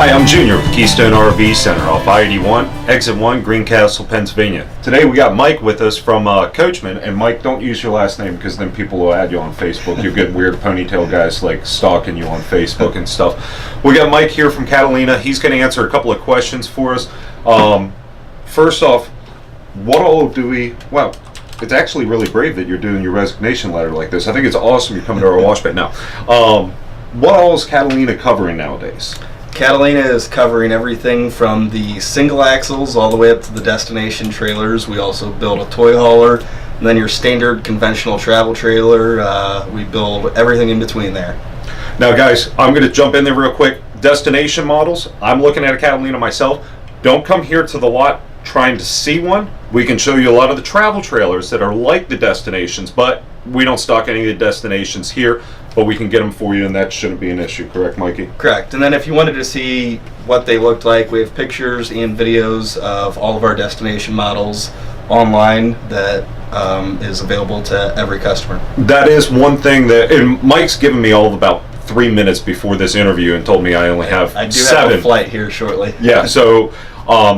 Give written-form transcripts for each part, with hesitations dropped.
Hi, I'm Junior with Keystone RV Center off I-81, Exit 1, Greencastle, Pennsylvania. Today we got Mike with us from Coachmen, and Mike, don't use your last name because then people will add you on Facebook. You get weird ponytail guys like stalking you on Facebook and stuff. We got Mike here from Catalina. He's going to answer a couple of questions for us. First off, what all do we, well, it's actually really brave that you're doing your resignation letter like this. I think it's awesome you're coming to our wash bay now. What all is Catalina covering nowadays? Catalina is covering everything from the single axles all the way up to the destination trailers. We also build a toy hauler, and then your standard conventional travel trailer. We build everything in between there. Now guys, I'm going to jump in there real quick. Destination models, I'm looking at a Catalina myself. Don't come here to the lot trying to see one. We can show you a lot of the travel trailers that are like the destinations, but we don't stock any of the destinations here, but we can get them for you, and that shouldn't be an issue, correct, Mikey? Correct. And then if you wanted to see what they looked like, we have pictures and videos of all of our destination models online that is available to every customer. That is one thing that, and Mike's given me all of about 3 minutes before this interview and told me I only have I do 7. have a flight here shortly. Yeah, so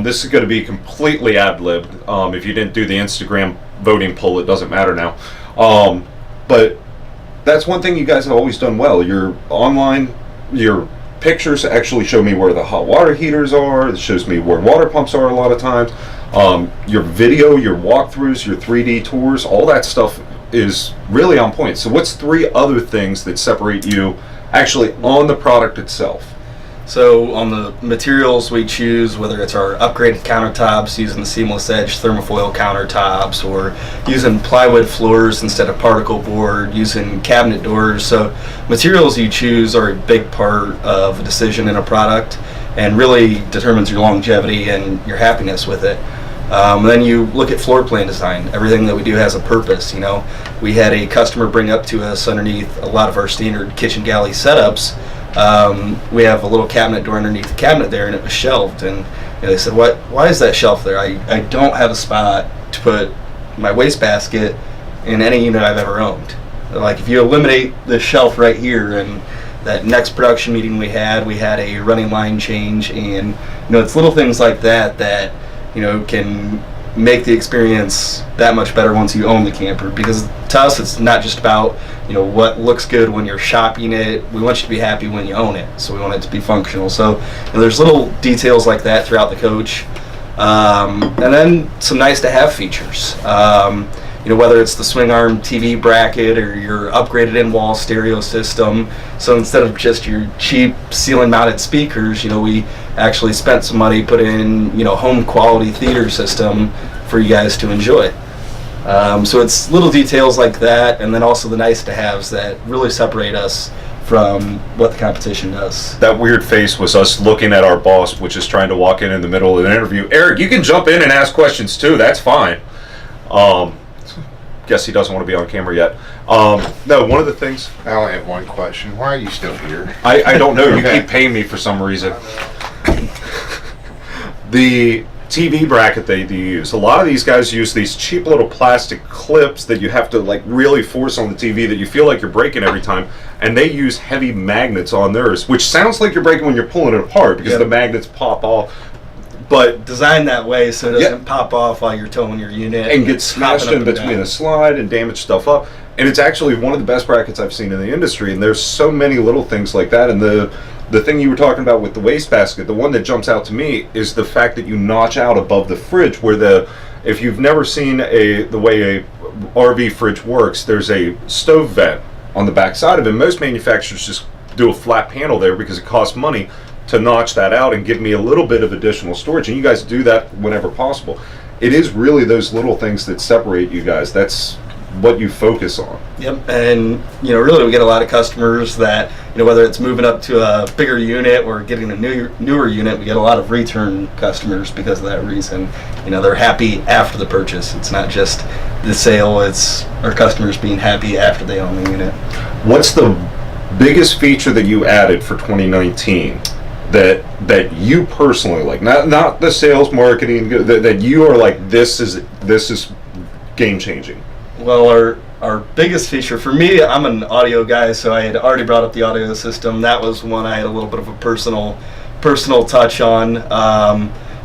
this is going to be completely ad-libbed. If you didn't do the Instagram voting poll, it doesn't matter now. But that's one thing you guys have always done well. Your online, your pictures actually show me where the hot water heaters are. It shows me where water pumps are a lot of times. Your video, your walkthroughs, your 3D tours, all that stuff is really on point. So what's 3 other things that separate you actually on the product itself? So on the materials we choose, whether it's our upgraded countertops using seamless edge thermofoil countertops, or using plywood floors instead of particle board, using cabinet doors. So materials you choose are a big part of a decision in a product and really determines your longevity and your happiness with it. Then you look at floor plan design. Everything that we do has a purpose. You know, we had a customer bring up to us underneath a lot of our standard kitchen galley setups. We have a little cabinet door underneath the cabinet there, and it was shelved. And they said, why is that shelf there? I don't have a spot to put my wastebasket in any unit I've ever owned. They're like, if you eliminate this shelf right here, and that next production meeting we had a running line change, and it's little things like that that can make the experience that much better once you own the camper. Because to us, it's not just about what looks good when you're shopping it. We want you to be happy when you own it, so we want it to be functional. So there's little details like that throughout the coach, and then some nice to have features. Whether it's the swing arm TV bracket or your upgraded in-wall stereo system. So instead of just your cheap ceiling mounted speakers, we actually spent some money put in home quality theater system for you guys to enjoy. So it's little details like that, and then also the nice to haves that really separate us from what the competition does. That weird face was us looking at our boss, which is trying to walk in the middle of an interview. Eric, you can jump in and ask questions too. That's fine. Guess he doesn't want to be on camera yet. No, one of the things... I only have one question. Why are you still here? I don't know. You keep paying me for some reason. The TV bracket they use. A lot of these guys use these cheap little plastic clips that you have to really force on the TV that you feel like you're breaking every time. And they use heavy magnets on theirs, which sounds like you're breaking when you're pulling it apart because the magnets pop off. But designed that way so it doesn't pop off while you're towing your unit and get smashed in between a slide and damage stuff up. And it's actually one of the best brackets I've seen in the industry. And there's so many little things like that. And the thing you were talking about with the wastebasket, the one that jumps out to me is the fact that you notch out above the fridge where if you've never seen the way a RV fridge works, there's a stove vent on the back side of it. Most manufacturers just do a flat panel there because it costs money to notch that out and give me a little bit of additional storage, and you guys do that whenever possible. It is really those little things that separate you guys. That's what you focus on. Yep, and really we get a lot of customers that whether it's moving up to a bigger unit or getting a newer unit, we get a lot of return customers because of that reason. They're happy after the purchase. It's not just the sale, it's our customers being happy after they own the unit. What's the biggest feature that you added for 2019 that you personally like, not the sales marketing, that you are like, this is game changing? Well, our biggest feature for me, I'm an audio guy, so I had already brought up the audio system. That was one I had a little bit of a personal personal touch on.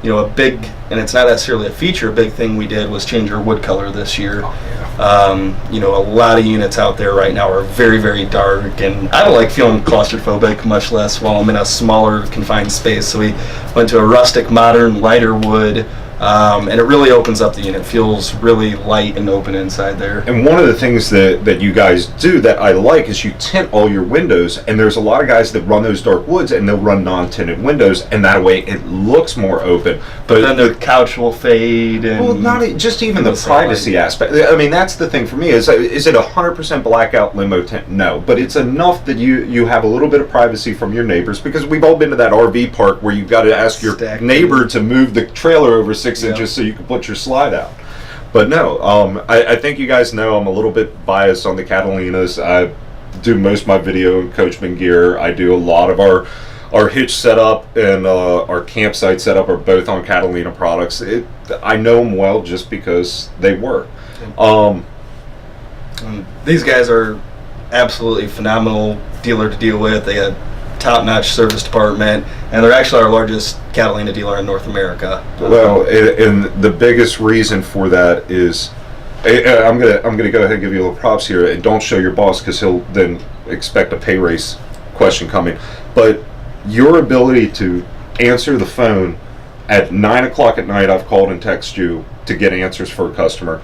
A big, and it's not necessarily a feature, a big thing we did was change our wood color this year. A lot of units out there right now are very, very dark, and I don't like feeling claustrophobic, much less while I'm in a smaller, confined space. So we went to a rustic, modern, lighter wood, and it really opens up the unit. It feels really light and open inside there. And one of the things that you guys do that I like is you tint all your windows, and there's a lot of guys that run those dark woods and they'll run non-tinted windows, and that way it looks more open. But then the couch will fade. And well, not just even the privacy aspect. I mean, that's the thing for me. Is it 100% blackout limo tint? No, but it's enough that you have a little bit of privacy from your neighbors, because we've all been to that RV park where you've got to ask your neighbor to move the trailer over 6 inches so you can put your slide out. But no, I think you guys know I'm a little bit biased on the Catalinas. I do most of my video in Coachmen gear. I do a lot of our hitch setup and our campsite setup are both on Catalina products. I know them well just because they work. These guys are absolutely phenomenal dealer to deal with. They got top-notch service department, and they're actually our largest Catalina dealer in North America. Well, and the biggest reason for that is, I'm gonna go ahead and give you a little props here, and don't show your boss because he'll then expect a pay raise question coming. But your ability to answer the phone at 9 o'clock at night, I've called and texted you to get answers for a customer.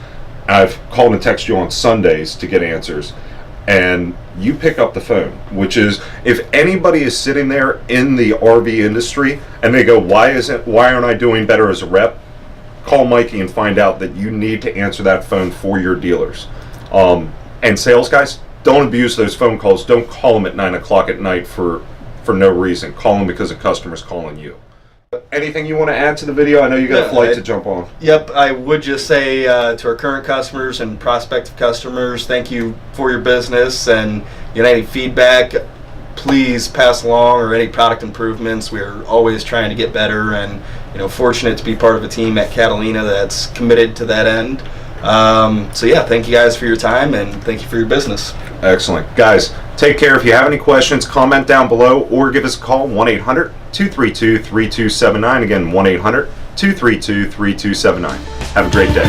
I've called and texted you on Sundays to get answers. And you pick up the phone, which is, if anybody is sitting there in the RV industry and they go, why aren't I doing better as a rep? Call Mikey and find out that you need to answer that phone for your dealers. And sales guys, don't abuse those phone calls. Don't call them at 9 o'clock at night for no reason. Call them because a customer's calling you. Anything you want to add to the video? I know you got a flight to jump on. Yep, I would just say to our current customers and prospective customers, thank you for your business, and any feedback, please pass along, or any product improvements. We're always trying to get better, and fortunate to be part of a team at Catalina that's committed to that end. Thank you guys for your time, and thank you for your business. Excellent. Guys, take care. If you have any questions, comment down below or give us a call, 1-800-232-3279. Again, 1-800-232-3279. Have a great day.